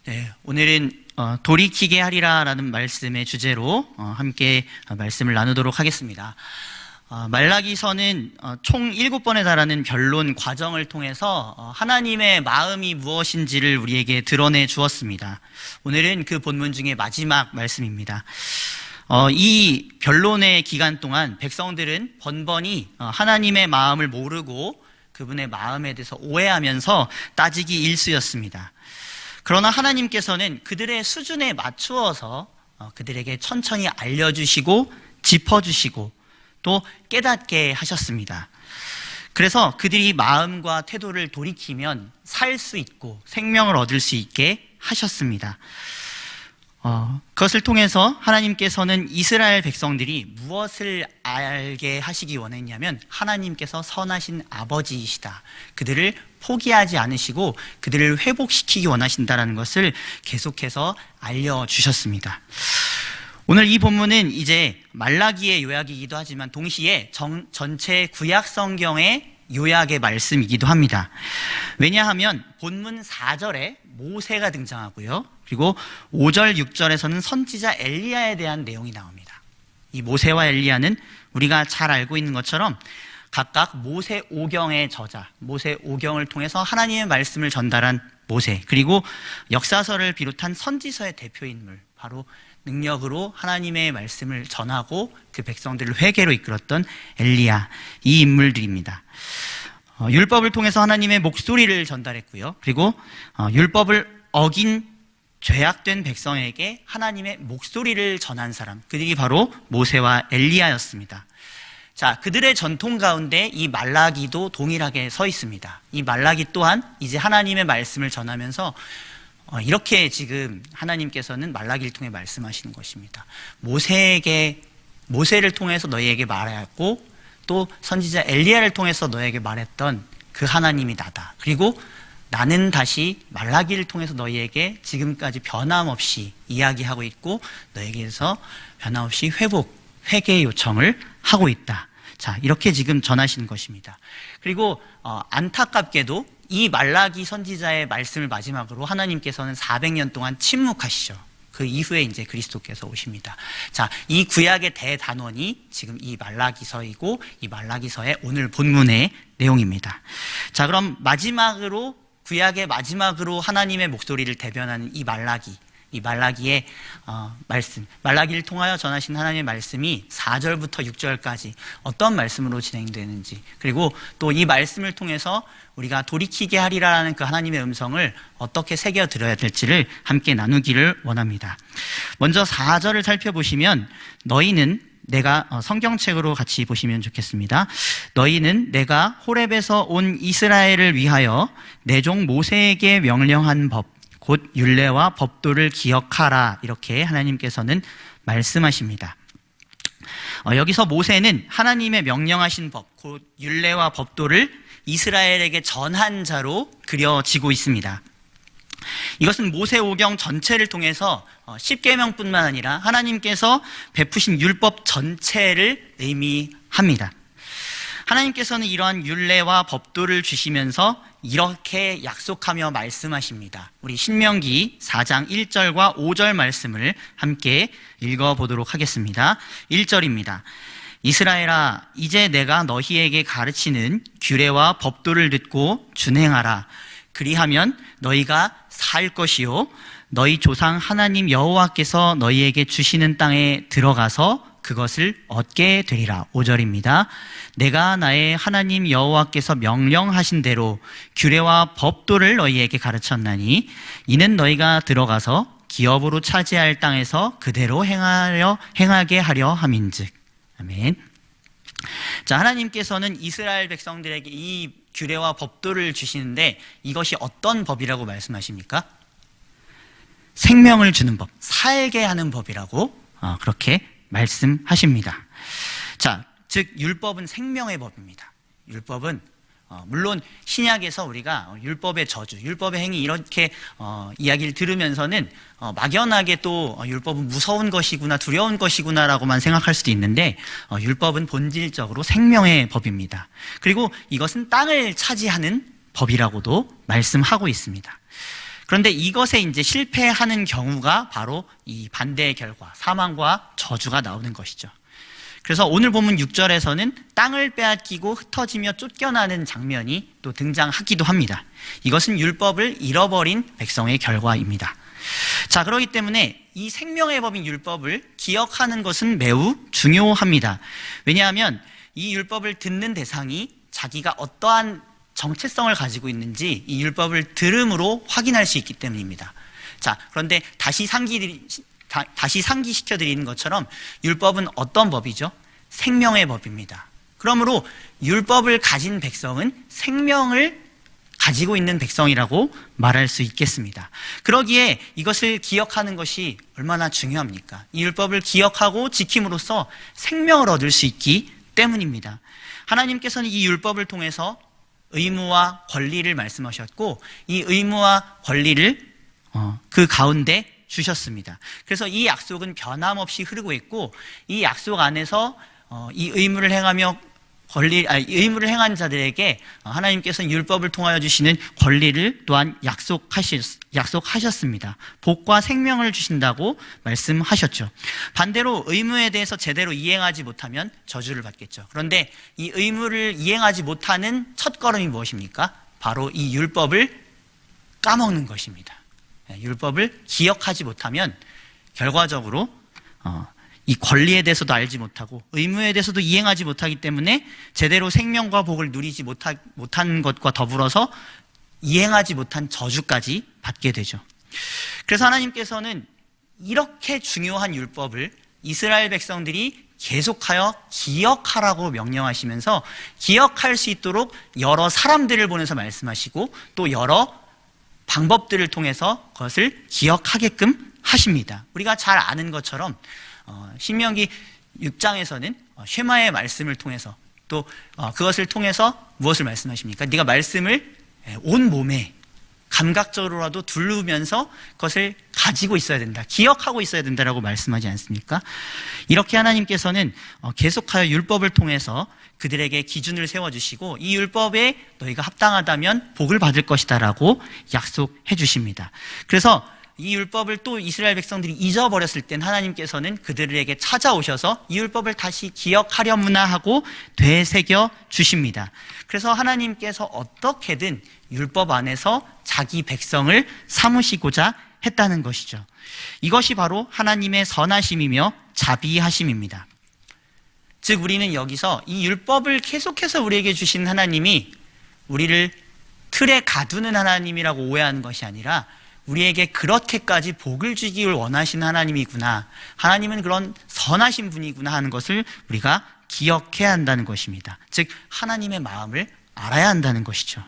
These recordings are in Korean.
네, 오늘은 돌이키게 하리라라는 말씀의 주제로 함께 말씀을 나누도록 하겠습니다. 말라기서는 총 7번에 달하는 변론 과정을 통해서 하나님의 마음이 무엇인지를 우리에게 드러내 주었습니다. 오늘은 그 본문 중에 마지막 말씀입니다. 이 변론의 기간 동안 백성들은 번번이 하나님의 마음을 모르고 그분의 마음에 대해서 오해하면서 따지기 일쑤였습니다. 그러나 하나님께서는 그들의 수준에 맞추어서 그들에게 천천히 알려주시고 짚어주시고 또 깨닫게 하셨습니다. 그래서 그들이 마음과 태도를 돌이키면 살 수 있고 생명을 얻을 수 있게 하셨습니다. 그것을 통해서 하나님께서는 이스라엘 백성들이 무엇을 알게 하시기 원했냐면 하나님께서 선하신 아버지이시다. 그들을 포기하지 않으시고 그들을 회복시키기 원하신다는 것을 계속해서 알려주셨습니다. 오늘 이 본문은 이제 말라기의 요약이기도 하지만 동시에 전체 구약 성경의 요약의 말씀이기도 합니다. 왜냐하면 본문 4절에 모세가 등장하고요. 그리고 5절, 6절에서는 선지자 엘리야에 대한 내용이 나옵니다. 이 모세와 엘리야는 우리가 잘 알고 있는 것처럼 각각 모세오경의 저자, 모세오경을 통해서 하나님의 말씀을 전달한 모세, 그리고 역사서를 비롯한 선지서의 대표인물, 바로 능력으로 하나님의 말씀을 전하고 그 백성들을 회개로 이끌었던 엘리야, 이 인물들입니다. 율법을 통해서 하나님의 목소리를 전달했고요. 그리고 율법을 어긴 죄악된 백성에게 하나님의 목소리를 전한 사람, 그들이 바로 모세와 엘리야였습니다. 자, 그들의 전통 가운데 이 말라기도 동일하게 서 있습니다. 이 말라기 또한 이제 하나님의 말씀을 전하면서 이렇게 지금 하나님께서는 말라기를 통해 말씀하시는 것입니다. 모세를 통해서 너희에게 말하고 또 선지자 엘리야를 통해서 너희에게 말했던 그 하나님이 나다. 그리고 나는 다시 말라기를 통해서 너희에게 지금까지 변함없이 이야기하고 있고 너희에게서 변함없이 회개 요청을 하고 있다. 자, 이렇게 지금 전하시는 것입니다. 그리고 안타깝게도 이 말라기 선지자의 말씀을 마지막으로 하나님께서는 400년 동안 침묵하시죠. 그 이후에 이제 그리스도께서 오십니다. 자, 이 구약의 대단원이 지금 이 말라기서이고 이 말라기서의 오늘 본문의 내용입니다. 자, 그럼 마지막으로 구약의 마지막으로 하나님의 목소리를 대변하는 이 말라기의 말씀, 말라기를 통하여 전하신 하나님의 말씀이 4절부터 6절까지 어떤 말씀으로 진행되는지, 그리고 또 이 말씀을 통해서 우리가 돌이키게 하리라는 그 하나님의 음성을 어떻게 새겨 들어야 될지를 함께 나누기를 원합니다. 먼저 4절을 살펴보시면 너희는 내가 성경책으로 같이 보시면 좋겠습니다. 너희는 내가 호렙에서 온 이스라엘을 위하여 내 종 모세에게 명령한 법 곧 율례와 법도를 기억하라, 이렇게 하나님께서는 말씀하십니다. 여기서 모세는 하나님의 명령하신 법 곧 율례와 법도를 이스라엘에게 전한 자로 그려지고 있습니다. 이것은 모세오경 전체를 통해서 10계명뿐만 아니라 하나님께서 베푸신 율법 전체를 의미합니다. 하나님께서는 이러한 율례와 법도를 주시면서 이렇게 약속하며 말씀하십니다. 우리 신명기 4장 1절과 5절 말씀을 함께 읽어보도록 하겠습니다. 1절입니다. 이스라엘아, 이제 내가 너희에게 가르치는 규례와 법도를 듣고 준행하라. 그리하면 너희가 살 것이요 너희 조상 하나님 여호와께서 너희에게 주시는 땅에 들어가서 그것을 얻게 되리라. 5절입니다. 내가 나의 하나님 여호와께서 명령하신 대로 규례와 법도를 너희에게 가르쳤나니 이는 너희가 들어가서 기업으로 차지할 땅에서 그대로 행하게 하려 함인즉. 아멘. 자, 하나님께서는 이스라엘 백성들에게 이 규례와 법도를 주시는데 이것이 어떤 법이라고 말씀하십니까? 생명을 주는 법, 살게 하는 법이라고 그렇게 말씀하십니다. 자, 즉 율법은 생명의 법입니다. 율법은 물론 신약에서 우리가 율법의 저주, 율법의 행위 이렇게 이야기를 들으면서는 막연하게 또 율법은 무서운 것이구나, 두려운 것이구나라고만 생각할 수도 있는데 율법은 본질적으로 생명의 법입니다. 그리고 이것은 땅을 차지하는 법이라고도 말씀하고 있습니다. 그런데 이것에 이제 실패하는 경우가 바로 이 반대의 결과, 사망과 저주가 나오는 것이죠. 그래서 오늘 본문 6절에서는 땅을 빼앗기고 흩어지며 쫓겨나는 장면이 또 등장하기도 합니다. 이것은 율법을 잃어버린 백성의 결과입니다. 자, 그렇기 때문에 이 생명의 법인 율법을 기억하는 것은 매우 중요합니다. 왜냐하면 이 율법을 듣는 대상이 자기가 어떠한 정체성을 가지고 있는지 이 율법을 들음으로 확인할 수 있기 때문입니다. 자, 그런데 다시 상기시켜 드리는 것처럼 율법은 어떤 법이죠? 생명의 법입니다. 그러므로 율법을 가진 백성은 생명을 가지고 있는 백성이라고 말할 수 있겠습니다. 그러기에 이것을 기억하는 것이 얼마나 중요합니까? 이 율법을 기억하고 지킴으로써 생명을 얻을 수 있기 때문입니다. 하나님께서는 이 율법을 통해서 의무와 권리를 말씀하셨고 이 의무와 권리를 그 가운데 주셨습니다. 그래서 이 약속은 변함없이 흐르고 있고 이 약속 안에서 이 의무를 행하며 의무를 행한 자들에게 하나님께서는 율법을 통하여 주시는 권리를 또한 약속하셨습니다. 복과 생명을 주신다고 말씀하셨죠. 반대로 의무에 대해서 제대로 이행하지 못하면 저주를 받겠죠. 그런데 이 의무를 이행하지 못하는 첫걸음이 무엇입니까? 바로 이 율법을 까먹는 것입니다. 율법을 기억하지 못하면 결과적으로 이 권리에 대해서도 알지 못하고 의무에 대해서도 이행하지 못하기 때문에 제대로 생명과 복을 누리지 못한 것과 더불어서 이행하지 못한 저주까지 받게 되죠. 그래서 하나님께서는 이렇게 중요한 율법을 이스라엘 백성들이 계속하여 기억하라고 명령하시면서 기억할 수 있도록 여러 사람들을 보내서 말씀하시고 또 여러 방법들을 통해서 그것을 기억하게끔 하십니다. 우리가 잘 아는 것처럼 신명기 6장에서는 쉐마의 말씀을 통해서 또 그것을 통해서 무엇을 말씀하십니까? 네가 말씀을 온 몸에 감각적으로라도 두르면서 그것을 가지고 있어야 된다, 기억하고 있어야 된다라고 말씀하지 않습니까? 이렇게 하나님께서는 계속하여 율법을 통해서 그들에게 기준을 세워주시고 이 율법에 너희가 합당하다면 복을 받을 것이다 라고 약속해 주십니다. 그래서 이 율법을 또 이스라엘 백성들이 잊어버렸을 땐 하나님께서는 그들에게 찾아오셔서 이 율법을 다시 기억하려무나 하고 되새겨 주십니다. 그래서 하나님께서 어떻게든 율법 안에서 자기 백성을 삼으시고자 했다는 것이죠. 이것이 바로 하나님의 선하심이며 자비하심입니다. 즉 우리는 여기서 이 율법을 계속해서 우리에게 주신 하나님이 우리를 틀에 가두는 하나님이라고 오해하는 것이 아니라 우리에게 그렇게까지 복을 주기를 원하시는 하나님이구나, 하나님은 그런 선하신 분이구나 하는 것을 우리가 기억해야 한다는 것입니다. 즉 하나님의 마음을 알아야 한다는 것이죠.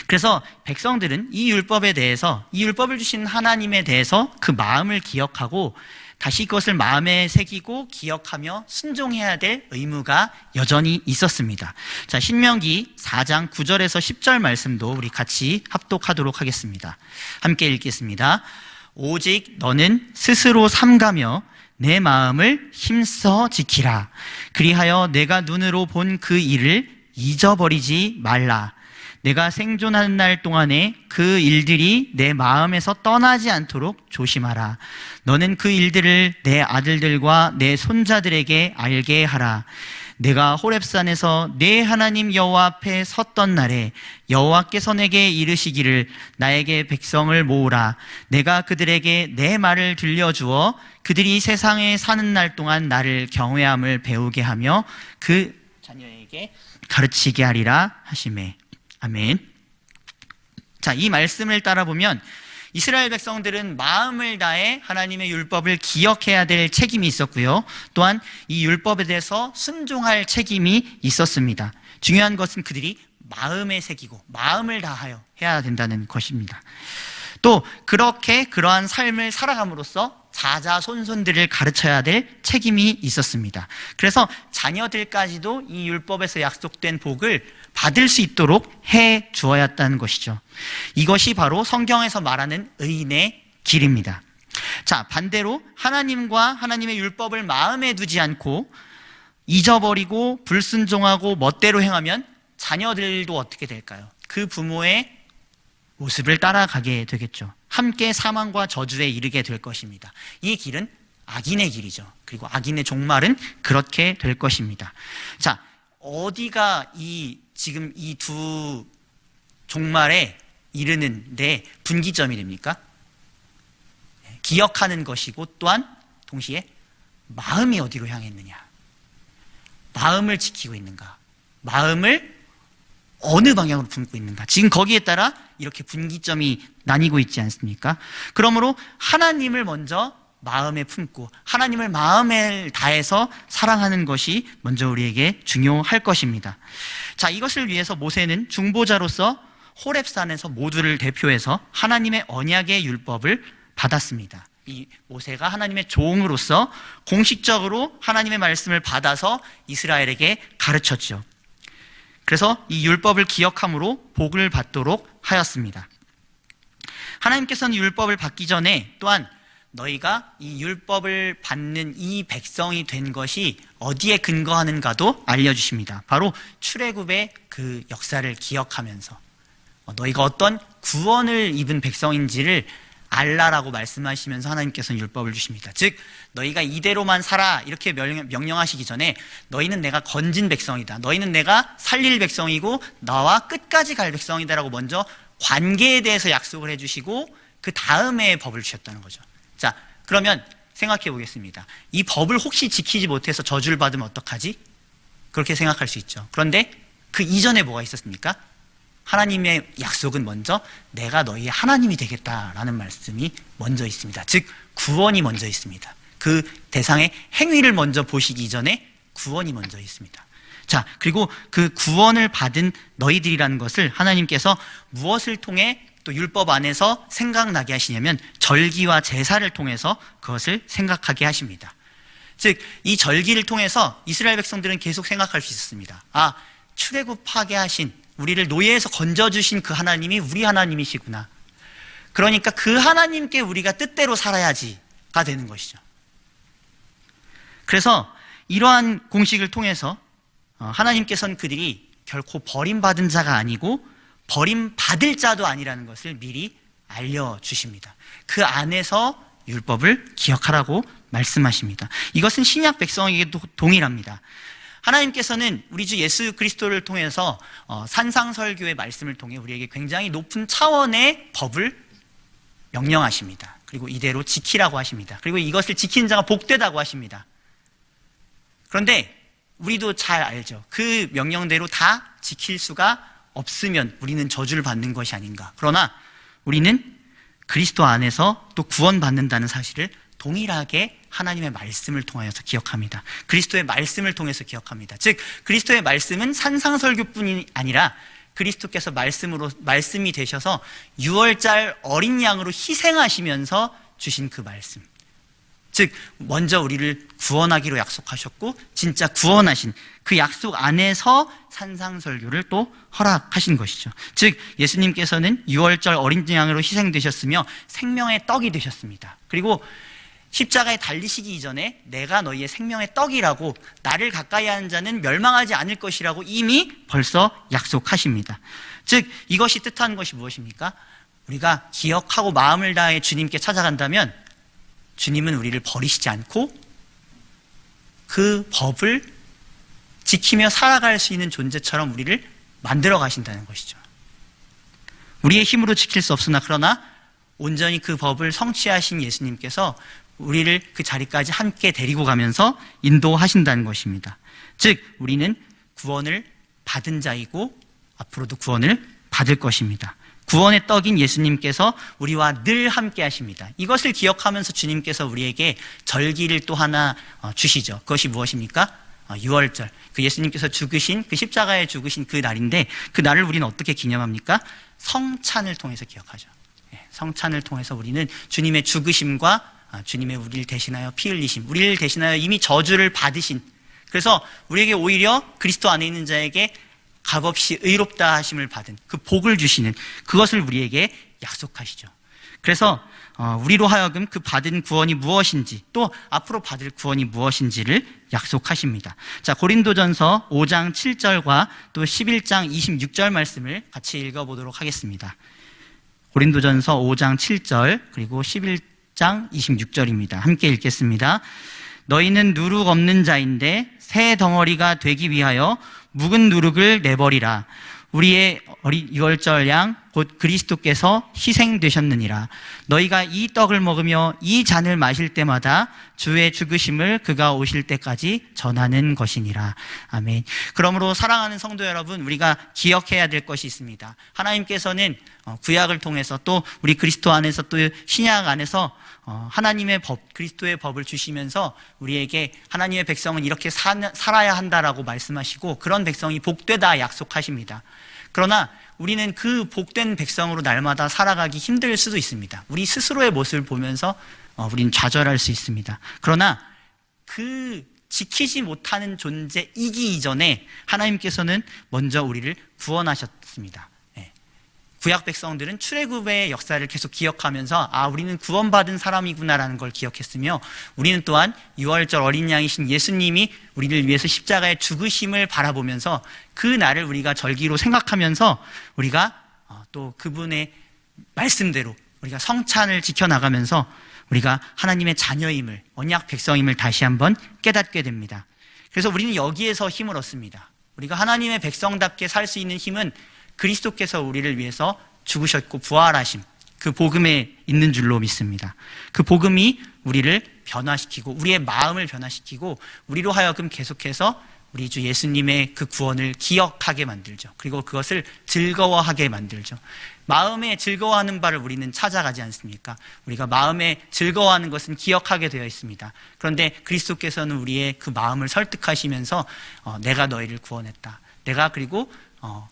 그래서 백성들은 이 율법에 대해서, 이 율법을 주신 하나님에 대해서 그 마음을 기억하고 다시 그것을 마음에 새기고 기억하며 순종해야 될 의무가 여전히 있었습니다. 자, 신명기 4장 9절에서 10절 말씀도 우리 같이 합독하도록 하겠습니다. 함께 읽겠습니다. 오직 너는 스스로 삼가며 내 마음을 힘써 지키라. 그리하여 내가 눈으로 본 그 일을 잊어버리지 말라. 내가 생존하는 날 동안에 그 일들이 내 마음에서 떠나지 않도록 조심하라. 너는 그 일들을 내 아들들과 내 손자들에게 알게 하라. 내가 호렙산에서 내 하나님 여호와 앞에 섰던 날에 여호와께서 내게 이르시기를 나에게 백성을 모으라. 내가 그들에게 내 말을 들려주어 그들이 세상에 사는 날 동안 나를 경외함을 배우게 하며 그 자녀에게 가르치게 하리라 하시매. 아멘. 자, 이 말씀을 따라보면 이스라엘 백성들은 마음을 다해 하나님의 율법을 기억해야 될 책임이 있었고요. 또한 이 율법에 대해서 순종할 책임이 있었습니다. 중요한 것은 그들이 마음에 새기고 마음을 다하여 해야 된다는 것입니다. 또 그렇게 그러한 삶을 살아감으로써 자자손손들을 가르쳐야 될 책임이 있었습니다. 그래서 자녀들까지도 이 율법에서 약속된 복을 받을 수 있도록 해 주어야 했다는 것이죠. 이것이 바로 성경에서 말하는 의인의 길입니다. 자, 반대로 하나님과 하나님의 율법을 마음에 두지 않고 잊어버리고 불순종하고 멋대로 행하면 자녀들도 어떻게 될까요? 그 부모의 모습을 따라가게 되겠죠. 함께 사망과 저주에 이르게 될 것입니다. 이 길은 악인의 길이죠. 그리고 악인의 종말은 그렇게 될 것입니다. 자, 어디가 지금 이 두 종말에 이르는데 분기점이 됩니까? 기억하는 것이고 또한 동시에 마음이 어디로 향했느냐, 마음을 지키고 있는가, 마음을 어느 방향으로 품고 있는가, 지금 거기에 따라 이렇게 분기점이 나뉘고 있지 않습니까? 그러므로 하나님을 먼저 마음에 품고 하나님을 마음을 다해서 사랑하는 것이 먼저 우리에게 중요할 것입니다. 자, 이것을 위해서 모세는 중보자로서 호렙산에서 모두를 대표해서 하나님의 언약의 율법을 받았습니다. 이 모세가 하나님의 종으로서 공식적으로 하나님의 말씀을 받아서 이스라엘에게 가르쳤죠. 그래서 이 율법을 기억함으로 복을 받도록 하였습니다. 하나님께서는 율법을 받기 전에 또한 너희가 이 율법을 받는 이 백성이 된 것이 어디에 근거하는가도 알려주십니다. 바로 출애굽의 그 역사를 기억하면서 너희가 어떤 구원을 입은 백성인지를 알라라고 말씀하시면서 하나님께서는 율법을 주십니다. 즉 너희가 이대로만 살아 이렇게 명령하시기 전에 너희는 내가 건진 백성이다, 너희는 내가 살릴 백성이고 나와 끝까지 갈 백성이다라고 먼저 관계에 대해서 약속을 해주시고 그 다음에 법을 주셨다는 거죠. 자, 그러면 생각해 보겠습니다. 이 법을 혹시 지키지 못해서 저주를 받으면 어떡하지? 그렇게 생각할 수 있죠. 그런데 그 이전에 뭐가 있었습니까? 하나님의 약속은 먼저 내가 너희의 하나님이 되겠다라는 말씀이 먼저 있습니다. 즉 구원이 먼저 있습니다. 그 대상의 행위를 먼저 보시기 이전에 구원이 먼저 있습니다. 자, 그리고 그 구원을 받은 너희들이라는 것을 하나님께서 무엇을 통해 또 율법 안에서 생각나게 하시냐면 절기와 제사를 통해서 그것을 생각하게 하십니다. 즉 이 절기를 통해서 이스라엘 백성들은 계속 생각할 수 있었습니다. 아, 출애굽하게 하신, 우리를 노예에서 건져주신 그 하나님이 우리 하나님이시구나. 그러니까 그 하나님께 우리가 뜻대로 살아야지가 되는 것이죠. 그래서 이러한 공식을 통해서 하나님께서는 그들이 결코 버림받은 자가 아니고 버림받을 자도 아니라는 것을 미리 알려주십니다. 그 안에서 율법을 기억하라고 말씀하십니다. 이것은 신약 백성에게도 동일합니다. 하나님께서는 우리 주 예수 그리스도를 통해서 산상설교의 말씀을 통해 우리에게 굉장히 높은 차원의 법을 명령하십니다. 그리고 이대로 지키라고 하십니다. 그리고 이것을 지키는 자가 복되다고 하십니다. 그런데 우리도 잘 알죠. 그 명령대로 다 지킬 수가 없으면 우리는 저주를 받는 것이 아닌가. 그러나 우리는 그리스도 안에서 또 구원받는다는 사실을 동일하게 하나님의 말씀을 통하여서 기억합니다. 그리스도의 말씀을 통해서 기억합니다. 즉 그리스도의 말씀은 산상설교뿐이 아니라 그리스도께서 말씀이 되셔서 6월절 어린 양으로 희생하시면서 주신 그 말씀, 즉 먼저 우리를 구원하기로 약속하셨고 진짜 구원하신 그 약속 안에서 산상설교를 또 허락하신 것이죠. 즉 예수님께서는 6월절 어린 양으로 희생되셨으며 생명의 떡이 되셨습니다. 그리고 십자가에 달리시기 이전에 내가 너희의 생명의 떡이라고, 나를 가까이 하는 자는 멸망하지 않을 것이라고 이미 벌써 약속하십니다. 즉 이것이 뜻하는 것이 무엇입니까? 우리가 기억하고 마음을 다해 주님께 찾아간다면 주님은 우리를 버리시지 않고 그 법을 지키며 살아갈 수 있는 존재처럼 우리를 만들어 가신다는 것이죠. 우리의 힘으로 지킬 수 없으나 그러나 온전히 그 법을 성취하신 예수님께서 우리를 그 자리까지 함께 데리고 가면서 인도하신다는 것입니다. 즉 우리는 구원을 받은 자이고 앞으로도 구원을 받을 것입니다. 구원의 떡인 예수님께서 우리와 늘 함께 하십니다. 이것을 기억하면서 주님께서 우리에게 절기를 또 하나 주시죠. 그것이 무엇입니까? 6월절, 그 예수님께서 죽으신, 그 십자가에 죽으신 그 날인데 그 날을 우리는 어떻게 기념합니까? 성찬을 통해서 기억하죠. 성찬을 통해서 우리는 주님의 죽으심과 주님의 우리를 대신하여 피 흘리심, 우리를 대신하여 이미 저주를 받으신, 그래서 우리에게 오히려 그리스도 안에 있는 자에게 값없이 의롭다 하심을 받은 그 복을 주시는 그것을 우리에게 약속하시죠. 그래서 우리로 하여금 그 받은 구원이 무엇인지 또 앞으로 받을 구원이 무엇인지를 약속하십니다. 자, 고린도전서 5장 7절과 또 11장 26절 말씀을 같이 읽어보도록 하겠습니다. 고린도전서 5장 7절 그리고 11장 26절입니다. 함께 읽겠습니다. 너희는 누룩 없는 자인데 새 덩어리가 되기 위하여 묵은 누룩을 내버리라. 우리의 유월절 양 곧 그리스도께서 희생되셨느니라. 너희가 이 떡을 먹으며 이 잔을 마실 때마다 주의 죽으심을 그가 오실 때까지 전하는 것이니라. 아멘. 그러므로 사랑하는 성도 여러분, 우리가 기억해야 될 것이 있습니다. 하나님께서는 구약을 통해서 또 우리 그리스도 안에서 또 신약 안에서 하나님의 법, 그리스도의 법을 주시면서 우리에게 하나님의 백성은 이렇게 살아야 한다라고 말씀하시고 그런 백성이 복되다 약속하십니다. 그러나 우리는 그 복된 백성으로 날마다 살아가기 힘들 수도 있습니다. 우리 스스로의 모습을 보면서 우리는 좌절할 수 있습니다. 그러나 그 지키지 못하는 존재이기 이전에 하나님께서는 먼저 우리를 구원하셨습니다. 구약 백성들은 출애굽의 역사를 계속 기억하면서 우리는 구원받은 사람이구나라는 걸 기억했으며 우리는 또한 유월절 어린 양이신 예수님이 우리를 위해서 십자가에 죽으심을 바라보면서 그 날을 우리가 절기로 생각하면서 우리가 또 그분의 말씀대로 우리가 성찬을 지켜나가면서 우리가 하나님의 자녀임을, 언약 백성임을 다시 한번 깨닫게 됩니다. 그래서 우리는 여기에서 힘을 얻습니다. 우리가 하나님의 백성답게 살 수 있는 힘은 그리스도께서 우리를 위해서 죽으셨고 부활하심, 그 복음에 있는 줄로 믿습니다. 그 복음이 우리를 변화시키고 우리의 마음을 변화시키고 우리로 하여금 계속해서 우리 주 예수님의 그 구원을 기억하게 만들죠. 그리고 그것을 즐거워하게 만들죠. 마음에 즐거워하는 바를 우리는 찾아가지 않습니까? 우리가 마음에 즐거워하는 것은 기억하게 되어 있습니다. 그런데 그리스도께서는 우리의 그 마음을 설득하시면서 내가 너희를 구원했다. 내가 그리고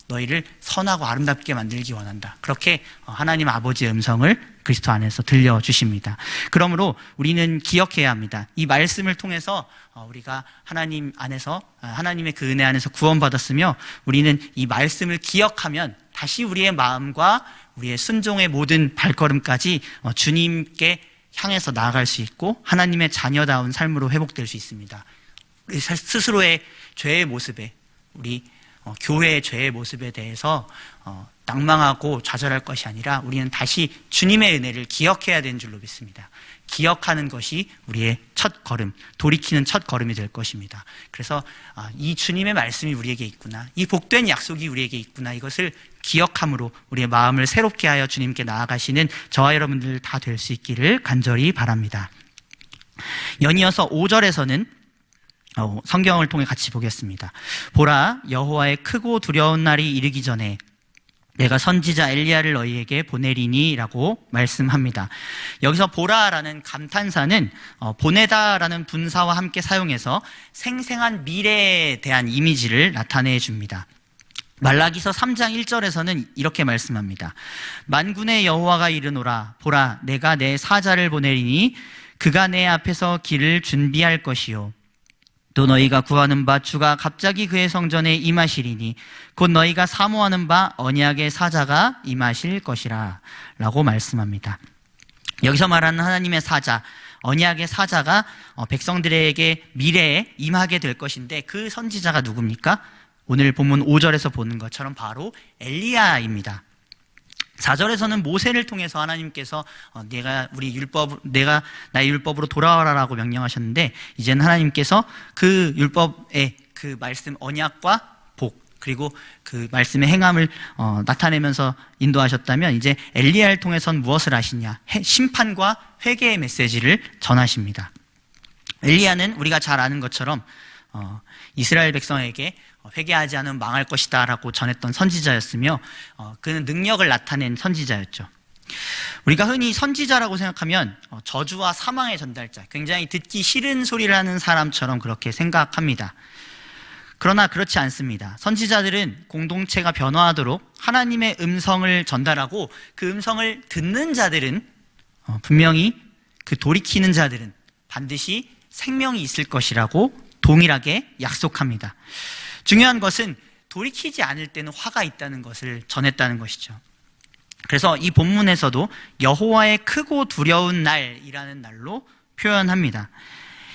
너희를 선하고 아름답게 만들기 원한다. 그렇게 하나님 아버지의 음성을 그리스도 안에서 들려주십니다. 그러므로 우리는 기억해야 합니다. 이 말씀을 통해서 우리가 하나님 안에서, 하나님의 그 은혜 안에서 구원받았으며 우리는 이 말씀을 기억하면 다시 우리의 마음과 우리의 순종의 모든 발걸음까지 주님께 향해서 나아갈 수 있고 하나님의 자녀다운 삶으로 회복될 수 있습니다. 우리 스스로의 죄의 모습에, 우리 교회의 죄의 모습에 대해서 낭망하고 좌절할 것이 아니라 우리는 다시 주님의 은혜를 기억해야 되는 줄로 믿습니다. 기억하는 것이 우리의 첫 걸음, 돌이키는 첫 걸음이 될 것입니다. 그래서 이 주님의 말씀이 우리에게 있구나, 이 복된 약속이 우리에게 있구나, 이것을 기억함으로 우리의 마음을 새롭게 하여 주님께 나아가시는 저와 여러분들 다 될 수 있기를 간절히 바랍니다. 연이어서 5절에서는 성경을 통해 같이 보겠습니다. 보라, 여호와의 크고 두려운 날이 이르기 전에 내가 선지자 엘리야를 너희에게 보내리니 라고 말씀합니다. 여기서 보라라는 감탄사는 보내다라는 분사와 함께 사용해서 생생한 미래에 대한 이미지를 나타내 줍니다. 말라기서 3장 1절에서는 이렇게 말씀합니다. 만군의 여호와가 이르노라, 보라, 내가 내 사자를 보내리니 그가 내 앞에서 길을 준비할 것이요 또 너희가 구하는 바 주가 갑자기 그의 성전에 임하시리니 곧 너희가 사모하는 바 언약의 사자가 임하실 것이라 라고 말씀합니다. 여기서 말하는 하나님의 사자, 언약의 사자가 백성들에게 미래에 임하게 될 것인데 그 선지자가 누굽니까? 오늘 본문 5절에서 보는 것처럼 바로 엘리야입니다. 4절에서는 모세를 통해서 하나님께서 내가 나의 율법으로 돌아와라라고 명령하셨는데 이제는 하나님께서 그 율법의 그 말씀 언약과 복 그리고 그 말씀의 행함을 나타내면서 인도하셨다면 이제 엘리야를 통해서는 무엇을 하시냐? 심판과 회개의 메시지를 전하십니다. 엘리야는 우리가 잘 아는 것처럼 이스라엘 백성에게 회개하지 않으면 망할 것이다 라고 전했던 선지자였으며 그는 능력을 나타낸 선지자였죠. 우리가 흔히 선지자라고 생각하면 저주와 사망의 전달자, 굉장히 듣기 싫은 소리를 하는 사람처럼 그렇게 생각합니다. 그러나 그렇지 않습니다. 선지자들은 공동체가 변화하도록 하나님의 음성을 전달하고 그 음성을 듣는 자들은 분명히 그 돌이키는 자들은 반드시 생명이 있을 것이라고 동일하게 약속합니다. 중요한 것은 돌이키지 않을 때는 화가 있다는 것을 전했다는 것이죠. 그래서 이 본문에서도 여호와의 크고 두려운 날이라는 날로 표현합니다.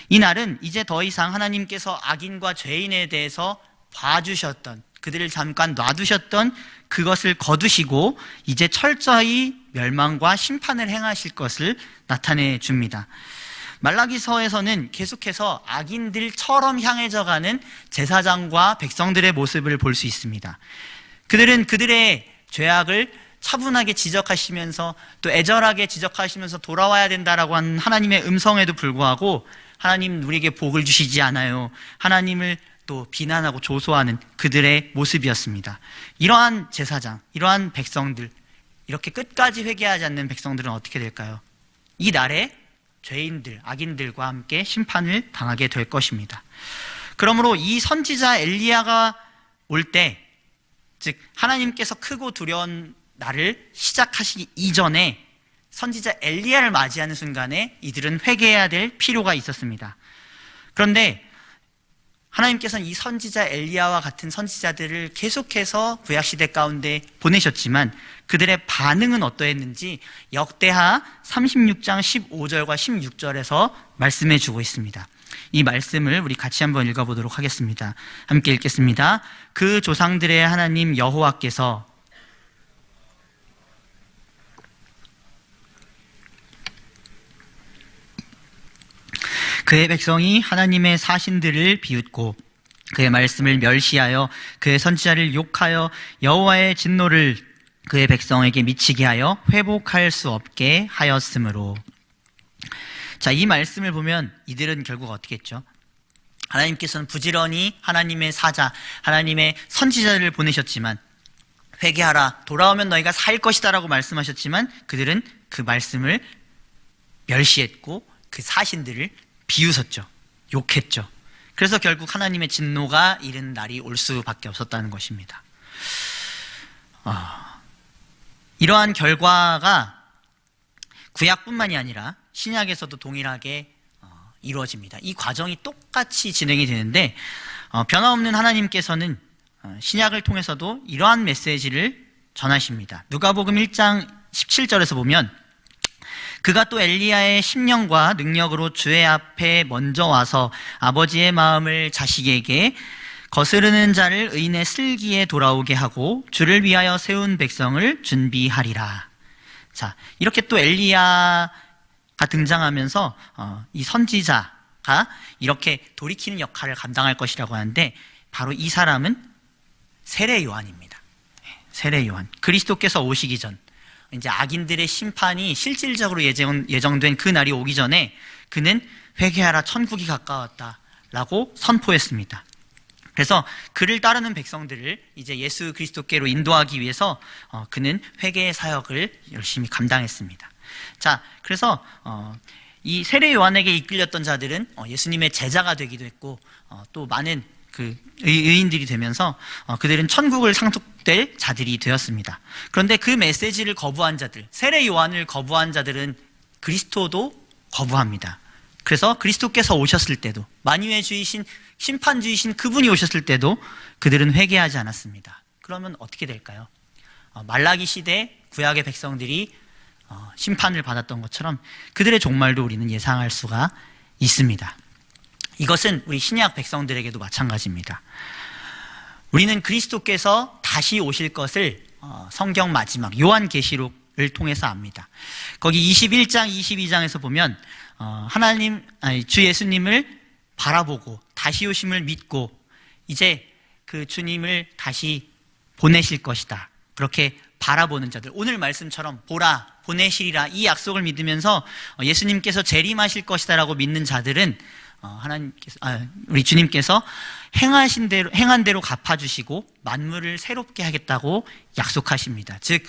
이 날은 이제 더 이상 하나님께서 악인과 죄인에 대해서 봐주셨던, 그들을 잠깐 놔두셨던 그것을 거두시고 이제 철저히 멸망과 심판을 행하실 것을 나타내 줍니다. 말라기서에서는 계속해서 악인들처럼 향해져 가는 제사장과 백성들의 모습을 볼 수 있습니다. 그들은 그들의 죄악을 차분하게 지적하시면서 또 애절하게 지적하시면서 돌아와야 된다라고 하는 하나님의 음성에도 불구하고 하나님 우리에게 복을 주시지 않아요. 하나님을 또 비난하고 조소하는 그들의 모습이었습니다. 이러한 제사장, 이러한 백성들, 이렇게 끝까지 회개하지 않는 백성들은 어떻게 될까요? 이 날에 죄인들, 악인들과 함께 심판을 당하게 될 것입니다. 그러므로 이 선지자 엘리야가 올 때, 즉 하나님께서 크고 두려운 날을 시작하시기 이전에 선지자 엘리야를 맞이하는 순간에 이들은 회개해야 될 필요가 있었습니다. 그런데 하나님께서는 이 선지자 엘리야와 같은 선지자들을 계속해서 구약시대 가운데 보내셨지만 그들의 반응은 어떠했는지 역대하 36장 15절과 16절에서 말씀해 주고 있습니다. 이 말씀을 우리 같이 한번 읽어보도록 하겠습니다. 함께 읽겠습니다. 그 조상들의 하나님 여호와께서 그의 백성이 하나님의 사신들을 비웃고 그의 말씀을 멸시하여 그의 선지자를 욕하여 여호와의 진노를 그의 백성에게 미치게 하여 회복할 수 없게 하였으므로. 자, 이 말씀을 보면 이들은 결국 어떻게 했죠? 하나님께서는 부지런히 하나님의 사자, 하나님의 선지자들을 보내셨지만 회개하라, 돌아오면 너희가 살 것이다 라고 말씀하셨지만 그들은 그 말씀을 멸시했고 그 사신들을 비웃었죠. 욕했죠. 그래서 결국 하나님의 진노가 이른 날이 올 수밖에 없었다는 것입니다. 이러한 결과가 구약뿐만이 아니라 신약에서도 동일하게 이루어집니다. 이 과정이 똑같이 진행이 되는데 변함없는 하나님께서는 신약을 통해서도 이러한 메시지를 전하십니다. 누가복음 1장 17절에서 보면 그가 또 엘리야의 심령과 능력으로 주의 앞에 먼저 와서 아버지의 마음을 자식에게 거스르는 자를 의인의 슬기에 돌아오게 하고 주를 위하여 세운 백성을 준비하리라. 자, 이렇게 또 엘리야가 등장하면서 이 선지자가 이렇게 돌이키는 역할을 감당할 것이라고 하는데 바로 이 사람은 세례 요한입니다. 세례 요한. 그리스도께서 오시기 전 이제 악인들의 심판이 실질적으로 예정된 그 날이 오기 전에 그는 회개하라, 천국이 가까웠다라고 선포했습니다. 그래서 그를 따르는 백성들을 이제 예수 그리스도께로 인도하기 위해서 그는 회개의 사역을 열심히 감당했습니다. 자, 그래서 이 세례 요한에게 이끌렸던 자들은 예수님의 제자가 되기도 했고 또 많은 그 의인들이 되면서 그들은 천국을 상속될 자들이 되었습니다. 그런데 그 메시지를 거부한 자들, 세례 요한을 거부한 자들은 그리스도도 거부합니다. 그래서 그리스도께서 오셨을 때도, 만유의 주이신 심판주이신 그분이 오셨을 때도 그들은 회개하지 않았습니다. 그러면 어떻게 될까요? 말라기 시대 구약의 백성들이 심판을 받았던 것처럼 그들의 종말도 우리는 예상할 수가 있습니다. 이것은 우리 신약 백성들에게도 마찬가지입니다. 우리는 그리스도께서 다시 오실 것을 성경 마지막 요한계시록을 통해서 압니다. 거기 21장, 22장에서 보면 주 예수님을 바라보고 다시 오심을 믿고 이제 그 주님을 다시 보내실 것이다. 그렇게 바라보는 자들, 오늘 말씀처럼 보라, 보내시리라 이 약속을 믿으면서 예수님께서 재림하실 것이다 라고 믿는 자들은 우리 주님께서 행한 대로 갚아주시고 만물을 새롭게 하겠다고 약속하십니다. 즉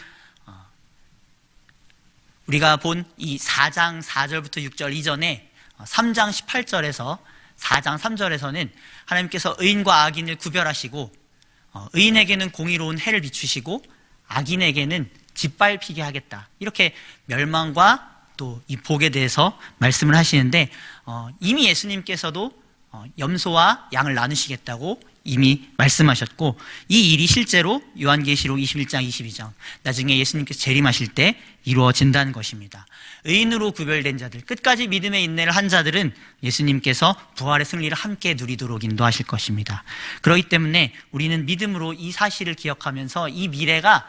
우리가 본 이 4장 4절부터 6절 이전에 3장 18절에서 4장 3절에서는 하나님께서 의인과 악인을 구별하시고 의인에게는 공의로운 해를 비추시고 악인에게는 짓밟히게 하겠다, 이렇게 멸망과 또 이 복에 대해서 말씀을 하시는데 이미 예수님께서도 염소와 양을 나누시겠다고 이미 말씀하셨고 이 일이 실제로 요한계시록 21장 22장 나중에 예수님께서 재림하실 때 이루어진다는 것입니다. 의인으로 구별된 자들, 끝까지 믿음의 인내를 한 자들은 예수님께서 부활의 승리를 함께 누리도록 인도하실 것입니다. 그렇기 때문에 우리는 믿음으로 이 사실을 기억하면서 이 미래가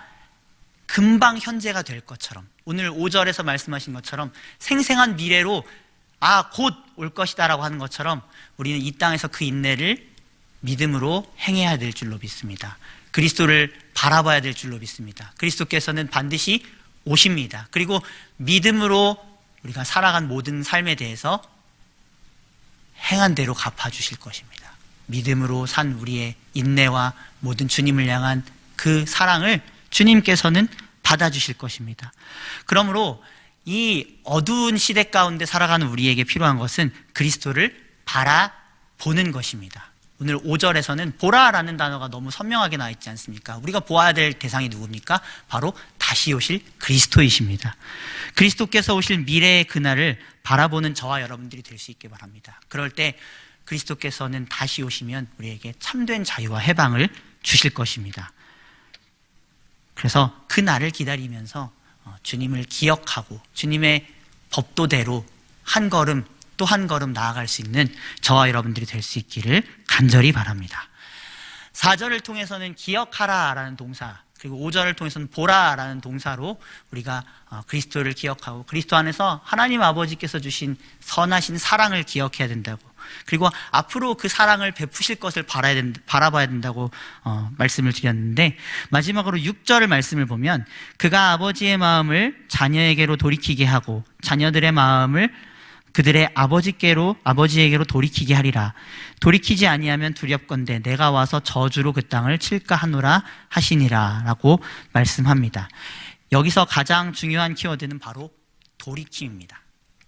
금방 현재가 될 것처럼, 오늘 5절에서 말씀하신 것처럼 생생한 미래로 곧 올 것이다 라고 하는 것처럼 우리는 이 땅에서 그 인내를 믿음으로 행해야 될 줄로 믿습니다. 그리스도를 바라봐야 될 줄로 믿습니다. 그리스도께서는 반드시 오십니다. 그리고 믿음으로 우리가 살아간 모든 삶에 대해서 행한 대로 갚아주실 것입니다. 믿음으로 산 우리의 인내와 모든 주님을 향한 그 사랑을 주님께서는 받아주실 것입니다. 그러므로 이 어두운 시대 가운데 살아가는 우리에게 필요한 것은 그리스도를 바라보는 것입니다. 오늘 5절에서는 보라라는 단어가 너무 선명하게 나와 있지 않습니까? 우리가 보아야 될 대상이 누굽니까? 바로 다시 오실 그리스도이십니다. 그리스도께서 오실 미래의 그날을 바라보는 저와 여러분들이 될 수 있게 바랍니다. 그럴 때 그리스도께서는 다시 오시면 우리에게 참된 자유와 해방을 주실 것입니다. 그래서 그 날을 기다리면서 주님을 기억하고 주님의 법도대로 한 걸음 또 한 걸음 나아갈 수 있는 저와 여러분들이 될 수 있기를 간절히 바랍니다. 4절을 통해서는 기억하라라는 동사, 그리고 5절을 통해서는 보라라는 동사로 우리가 그리스도를 기억하고 그리스도 안에서 하나님 아버지께서 주신 선하신 사랑을 기억해야 된다고, 그리고 앞으로 그 사랑을 베푸실 것을 바라봐야 된다고 말씀을 드렸는데, 마지막으로 6절의 말씀을 보면 그가 아버지의 마음을 자녀에게로 돌이키게 하고 자녀들의 마음을 그들의 아버지에게로 돌이키게 하리라. 돌이키지 아니하면 두렵건대 내가 와서 저주로 그 땅을 칠까 하노라 하시니라 라고 말씀합니다. 여기서 가장 중요한 키워드는 바로 돌이킴입니다.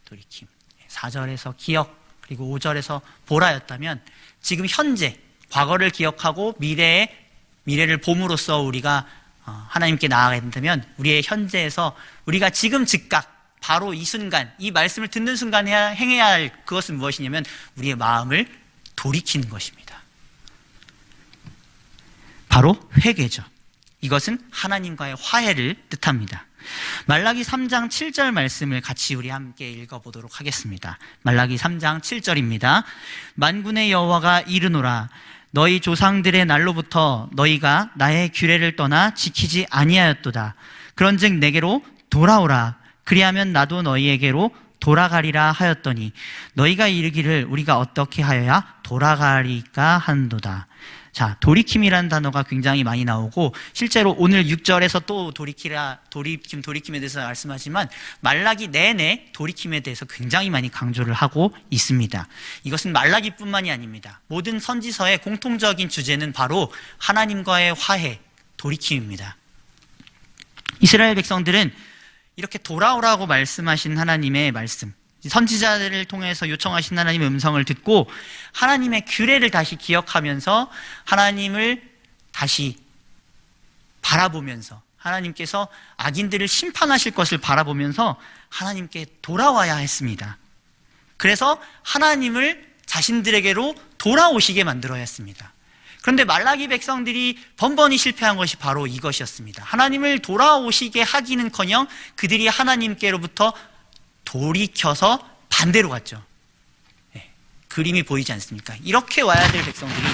돌이킴. 4절에서 기억, 그리고 5절에서 보라였다면 지금 현재 과거를 기억하고 미래를 봄으로써 우리가 하나님께 나아가야 된다면 우리의 현재에서 우리가 지금 즉각 바로 이 순간, 이 말씀을 듣는 순간 행해야 할 그것은 무엇이냐면 우리의 마음을 돌이키는 것입니다. 바로 회개죠. 이것은 하나님과의 화해를 뜻합니다. 말라기 3장 7절 말씀을 같이 우리 함께 읽어보도록 하겠습니다. 말라기 3장 7절입니다. 만군의 여호와가 이르노라. 너희 조상들의 날로부터 너희가 나의 규례를 떠나 지키지 아니하였도다. 그런즉 내게로 돌아오라. 그리하면 나도 너희에게로 돌아가리라 하였더니 너희가 이르기를 우리가 어떻게 하여야 돌아가리까 한도다. 자, 돌이킴이라는 단어가 굉장히 많이 나오고 실제로 오늘 6절에서 또 돌이킴에 대해서 말씀하지만 말라기 내내 돌이킴에 대해서 굉장히 많이 강조를 하고 있습니다. 이것은 말라기뿐만이 아닙니다. 모든 선지서의 공통적인 주제는 바로 하나님과의 화해, 돌이킴입니다. 이스라엘 백성들은 이렇게 돌아오라고 말씀하신 하나님의 말씀, 선지자들을 통해서 요청하신 하나님의 음성을 듣고 하나님의 규례를 다시 기억하면서 하나님을 다시 바라보면서 하나님께서 악인들을 심판하실 것을 바라보면서 하나님께 돌아와야 했습니다. 그래서 하나님을 자신들에게로 돌아오시게 만들어야 했습니다. 그런데 말라기 백성들이 번번이 실패한 것이 바로 이것이었습니다. 하나님을 돌아오시게 하기는커녕 그들이 하나님께로부터 돌이켜서 반대로 갔죠. 네, 그림이 보이지 않습니까? 이렇게 와야 될 백성들이,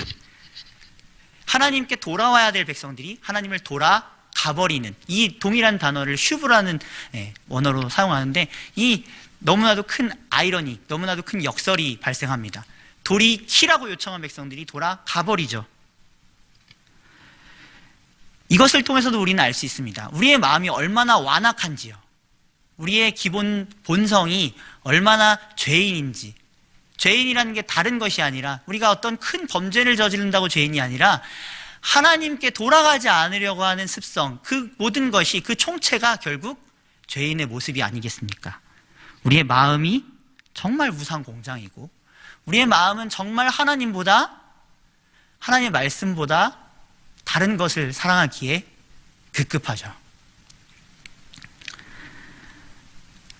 하나님께 돌아와야 될 백성들이 하나님을 돌아가버리는, 이 동일한 단어를 슈브라는 원어로 사용하는데 이 너무나도 큰 아이러니, 너무나도 큰 역설이 발생합니다. 돌이키라고 요청한 백성들이 돌아가버리죠. 이것을 통해서도 우리는 알 수 있습니다. 우리의 마음이 얼마나 완악한지요. 우리의 기본 본성이 얼마나 죄인인지. 죄인이라는 게 다른 것이 아니라 우리가 어떤 큰 범죄를 저지른다고 죄인이 아니라 하나님께 돌아가지 않으려고 하는 습성, 그 모든 것이, 그 총체가 결국 죄인의 모습이 아니겠습니까? 우리의 마음이 정말 우상 공장이고 우리의 마음은 정말 하나님의 말씀보다 다른 것을 사랑하기에 급급하죠.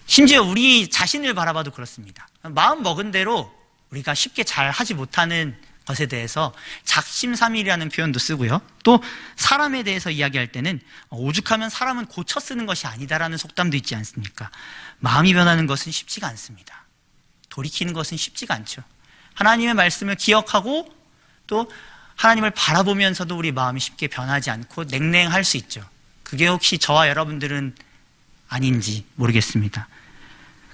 심지어 우리 자신을 바라봐도 그렇습니다. 마음 먹은 대로 우리가 쉽게 잘 하지 못하는 것에 대해서 작심삼일이라는 표현도 쓰고요. 또 사람에 대해서 이야기할 때는 오죽하면 사람은 고쳐 쓰는 것이 아니다라는 속담도 있지 않습니까? 마음이 변하는 것은 쉽지가 않습니다. 돌이키는 것은 쉽지가 않죠. 하나님의 말씀을 기억하고 또 하나님을 바라보면서도 우리 마음이 쉽게 변하지 않고 냉랭할 수 있죠. 그게 혹시 저와 여러분들은 아닌지 모르겠습니다.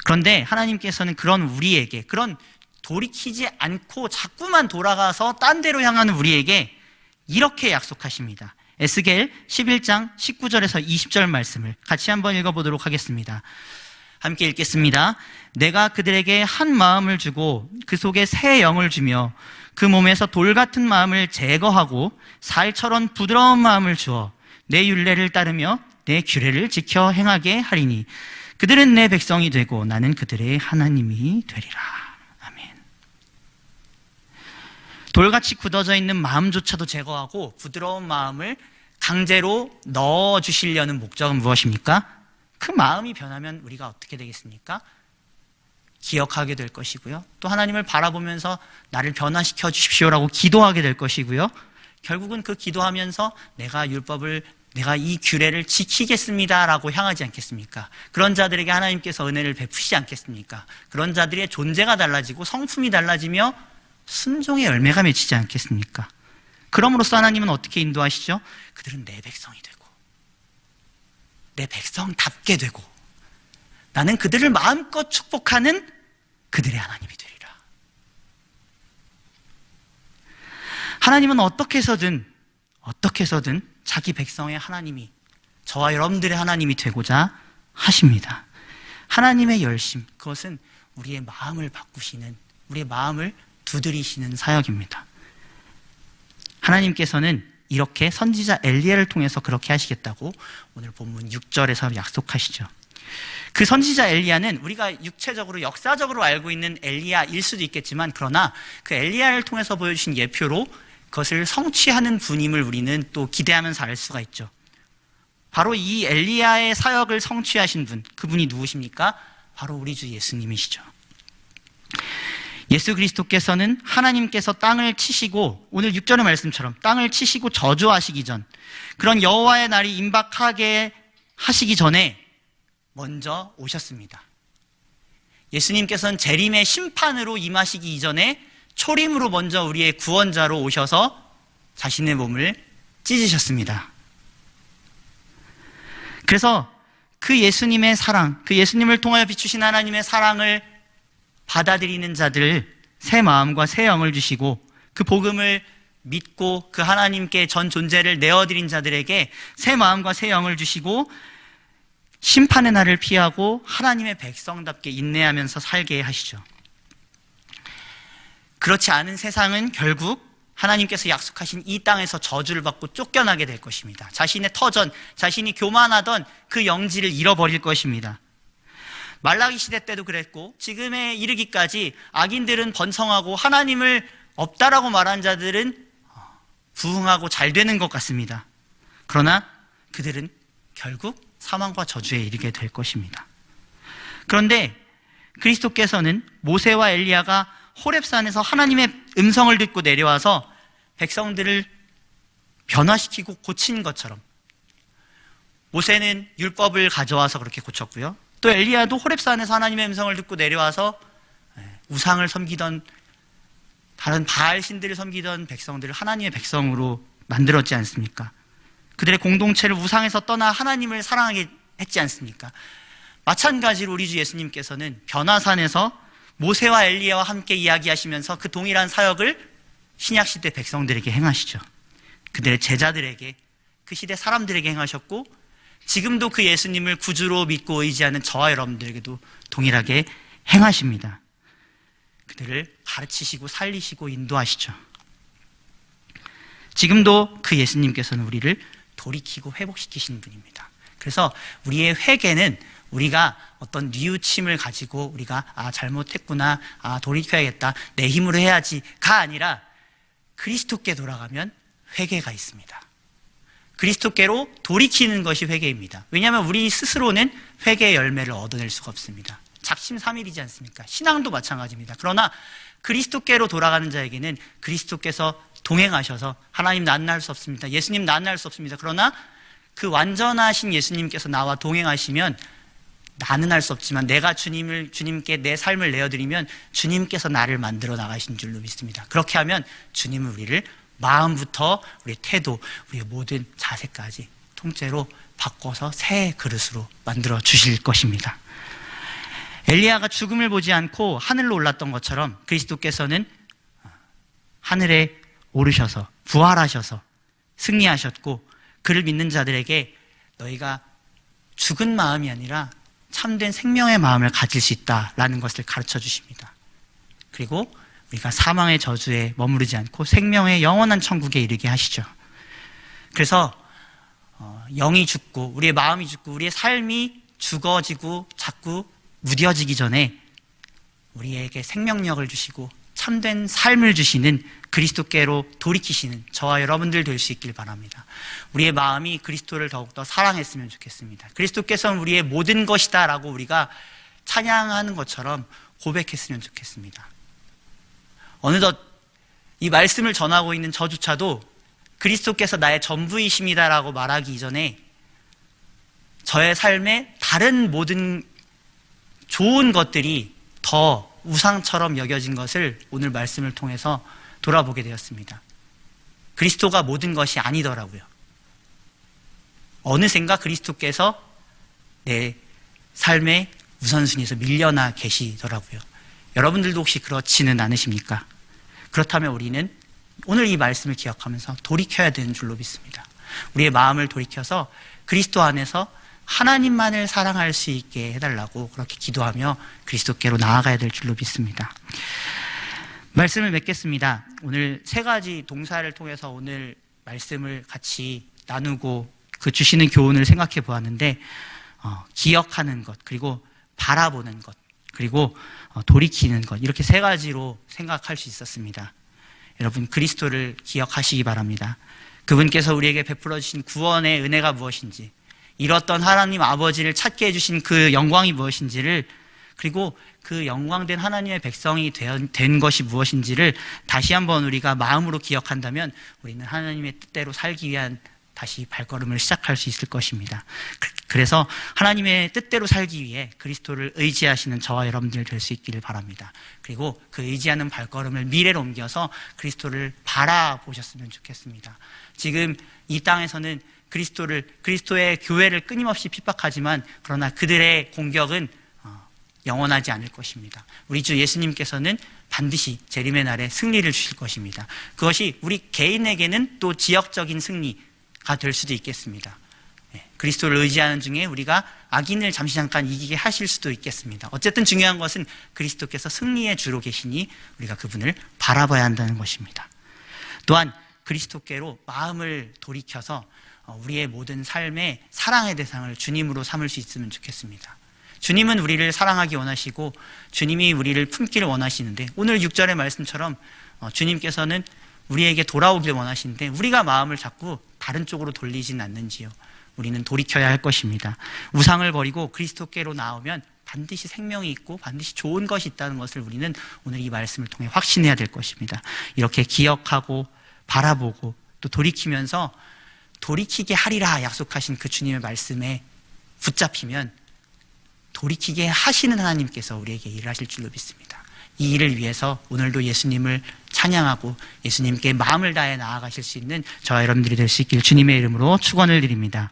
그런데 하나님께서는 그런 우리에게, 그런 돌이키지 않고 자꾸만 돌아가서 딴 데로 향하는 우리에게 이렇게 약속하십니다. 에스겔 11장 19절에서 20절 말씀을 같이 한번 읽어보도록 하겠습니다. 함께 읽겠습니다. 내가 그들에게 한 마음을 주고 그 속에 새 영을 주며 그 몸에서 돌 같은 마음을 제거하고 살처럼 부드러운 마음을 주어 내 율례를 따르며 내 규례를 지켜 행하게 하리니 그들은 내 백성이 되고 나는 그들의 하나님이 되리라. 아멘. 돌같이 굳어져 있는 마음조차도 제거하고 부드러운 마음을 강제로 넣어주시려는 목적은 무엇입니까? 그 마음이 변하면 우리가 어떻게 되겠습니까? 기억하게 될 것이고요. 또 하나님을 바라보면서 나를 변화시켜 주십시오라고 기도하게 될 것이고요. 결국은 그 기도하면서 내가 이 규례를 지키겠습니다라고 향하지 않겠습니까? 그런 자들에게 하나님께서 은혜를 베푸시지 않겠습니까? 그런 자들의 존재가 달라지고 성품이 달라지며 순종의 열매가 맺히지 않겠습니까? 그럼으로써 하나님은 어떻게 인도하시죠? 그들은 내 백성이 되고 내 백성답게 되고 나는 그들을 마음껏 축복하는 그들의 하나님이 되리라. 하나님은 어떻게 해서든 자기 백성의 하나님이, 저와 여러분들의 하나님이 되고자 하십니다. 하나님의 열심, 그것은 우리의 마음을 바꾸시는, 우리의 마음을 두드리시는 사역입니다. 하나님께서는 이렇게 선지자 엘리야를 통해서 그렇게 하시겠다고 오늘 본문 6절에서 약속하시죠. 그 선지자 엘리야는 우리가 육체적으로 역사적으로 알고 있는 엘리야일 수도 있겠지만, 그러나 그 엘리야를 통해서 보여주신 예표로 그것을 성취하는 분임을 우리는 또 기대하면서 알 수가 있죠. 바로 이 엘리야의 사역을 성취하신 분, 그분이 누구십니까? 바로 우리 주 예수님이시죠. 예수 그리스도께서는 하나님께서 땅을 치시고, 오늘 6절의 말씀처럼 땅을 치시고 저주하시기 전, 그런 여호와의 날이 임박하게 하시기 전에 먼저 오셨습니다. 예수님께서는 재림의 심판으로 임하시기 이전에 초림으로 먼저 우리의 구원자로 오셔서 자신의 몸을 찢으셨습니다. 그래서 그 예수님의 사랑, 그 예수님을 통하여 비추신 하나님의 사랑을 받아들이는 자들, 새 마음과 새 영을 주시고 그 복음을 믿고 그 하나님께 전 존재를 내어드린 자들에게 새 마음과 새 영을 주시고 심판의 날을 피하고 하나님의 백성답게 인내하면서 살게 하시죠. 그렇지 않은 세상은 결국 하나님께서 약속하신 이 땅에서 저주를 받고 쫓겨나게 될 것입니다. 자신의 터전, 자신이 교만하던 그 영지를 잃어버릴 것입니다. 말라기 시대 때도 그랬고 지금에 이르기까지 악인들은 번성하고 하나님을 없다라고 말한 자들은 부흥하고 잘 되는 것 같습니다. 그러나 그들은 결국 사망과 저주에 이르게 될 것입니다. 그런데 그리스도께서는 모세와 엘리야가 호렙산에서 하나님의 음성을 듣고 내려와서 백성들을 변화시키고 고친 것처럼, 모세는 율법을 가져와서 그렇게 고쳤고요, 또 엘리야도 호렙산에서 하나님의 음성을 듣고 내려와서 우상을 섬기던, 다른 바알 신들을 섬기던 백성들을 하나님의 백성으로 만들었지 않습니까? 그들의 공동체를 우상에서 떠나 하나님을 사랑하게 했지 않습니까? 마찬가지로 우리 주 예수님께서는 변화산에서 모세와 엘리야와 함께 이야기하시면서 그 동일한 사역을 신약시대 백성들에게 행하시죠. 그들의 제자들에게, 그 시대 사람들에게 행하셨고 지금도 그 예수님을 구주로 믿고 의지하는 저와 여러분들에게도 동일하게 행하십니다. 그들을 가르치시고 살리시고 인도하시죠. 지금도 그 예수님께서는 우리를 돌이키고 회복시키시는 분입니다. 그래서 우리의 회개는 우리가 어떤 뉘우침을 가지고 우리가 잘못했구나, 돌이켜야겠다, 내 힘으로 해야지가 아니라 그리스도께 돌아가면 회개가 있습니다. 그리스도께로 돌이키는 것이 회개입니다. 왜냐하면 우리 스스로는 회개의 열매를 얻어낼 수가 없습니다. 작심삼일이지 않습니까? 신앙도 마찬가지입니다. 그러나 그리스도께로 돌아가는 자에게는 그리스도께서 동행하셔서, 하나님 나는 할 수 없습니다, 예수님 나는 할 수 없습니다, 그러나 그 완전하신 예수님께서 나와 동행하시면 나는 할 수 없지만 내가 주님께 내 삶을 내어드리면 주님께서 나를 만들어 나가신 줄로 믿습니다. 그렇게 하면 주님은 우리를 마음부터 우리의 태도, 우리의 모든 자세까지 통째로 바꿔서 새 그릇으로 만들어 주실 것입니다. 엘리야가 죽음을 보지 않고 하늘로 올랐던 것처럼 그리스도께서는 하늘에 오르셔서 부활하셔서 승리하셨고, 그를 믿는 자들에게 너희가 죽은 마음이 아니라 참된 생명의 마음을 가질 수 있다라는 것을 가르쳐 주십니다. 그리고 우리가 사망의 저주에 머무르지 않고 생명의 영원한 천국에 이르게 하시죠. 그래서 영이 죽고 우리의 마음이 죽고 우리의 삶이 죽어지고 자꾸 무뎌지기 전에 우리에게 생명력을 주시고 참된 삶을 주시는 그리스도께로 돌이키시는 저와 여러분들 될 수 있길 바랍니다. 우리의 마음이 그리스도를 더욱더 사랑했으면 좋겠습니다. 그리스도께서는 우리의 모든 것이다 라고 우리가 찬양하는 것처럼 고백했으면 좋겠습니다. 어느덧 이 말씀을 전하고 있는 저조차도 그리스도께서 나의 전부이십니다 라고 말하기 이전에 저의 삶에 다른 모든 좋은 것들이 더 우상처럼 여겨진 것을 오늘 말씀을 통해서 돌아보게 되었습니다. 그리스도가 모든 것이 아니더라고요. 어느샌가 그리스도께서 내 삶의 우선순위에서 밀려나 계시더라고요. 여러분들도 혹시 그렇지는 않으십니까? 그렇다면 우리는 오늘 이 말씀을 기억하면서 돌이켜야 되는 줄로 믿습니다. 우리의 마음을 돌이켜서 그리스도 안에서 하나님만을 사랑할 수 있게 해달라고 그렇게 기도하며 그리스도께로 나아가야 될 줄로 믿습니다. 말씀을 맺겠습니다. 오늘 세 가지 동사를 통해서 오늘 말씀을 같이 나누고 그 주시는 교훈을 생각해 보았는데, 기억하는 것, 그리고 바라보는 것, 그리고 돌이키는 것, 이렇게 세 가지로 생각할 수 있었습니다. 여러분, 그리스도를 기억하시기 바랍니다. 그분께서 우리에게 베풀어 주신 구원의 은혜가 무엇인지, 잃었던 하나님 아버지를 찾게 해주신 그 영광이 무엇인지를, 그리고 그 영광된 하나님의 백성이 된 것이 무엇인지를 다시 한번 우리가 마음으로 기억한다면 우리는 하나님의 뜻대로 살기 위한 다시 발걸음을 시작할 수 있을 것입니다. 그래서 하나님의 뜻대로 살기 위해 그리스도를 의지하시는 저와 여러분들 될 수 있기를 바랍니다. 그리고 그 의지하는 발걸음을 미래로 옮겨서 그리스도를 바라보셨으면 좋겠습니다. 지금 이 땅에서는 그리스도의 교회를 끊임없이 핍박하지만, 그러나 그들의 공격은 영원하지 않을 것입니다. 우리 주 예수님께서는 반드시 재림의 날에 승리를 주실 것입니다. 그것이 우리 개인에게는 또 지역적인 승리가 될 수도 있겠습니다. 그리스도를 의지하는 중에 우리가 악인을 잠시 잠깐 이기게 하실 수도 있겠습니다. 어쨌든 중요한 것은 그리스도께서 승리의 주로 계시니 우리가 그분을 바라봐야 한다는 것입니다. 또한 그리스도께로 마음을 돌이켜서 우리의 모든 삶의 사랑의 대상을 주님으로 삼을 수 있으면 좋겠습니다. 주님은 우리를 사랑하기 원하시고 주님이 우리를 품기를 원하시는데, 오늘 6절의 말씀처럼 주님께서는 우리에게 돌아오길 원하시는데 우리가 마음을 자꾸 다른 쪽으로 돌리진 않는지요. 우리는 돌이켜야 할 것입니다. 우상을 버리고 그리스도께로 나오면 반드시 생명이 있고 반드시 좋은 것이 있다는 것을 우리는 오늘 이 말씀을 통해 확신해야 될 것입니다. 이렇게 기억하고 바라보고 또 돌이키면서 돌이키게 하리라 약속하신 그 주님의 말씀에 붙잡히면 돌이키게 하시는 하나님께서 우리에게 일을 하실 줄로 믿습니다. 이 일을 위해서 오늘도 예수님을 찬양하고 예수님께 마음을 다해 나아가실 수 있는 저와 여러분들이 될 수 있길 주님의 이름으로 축원을 드립니다.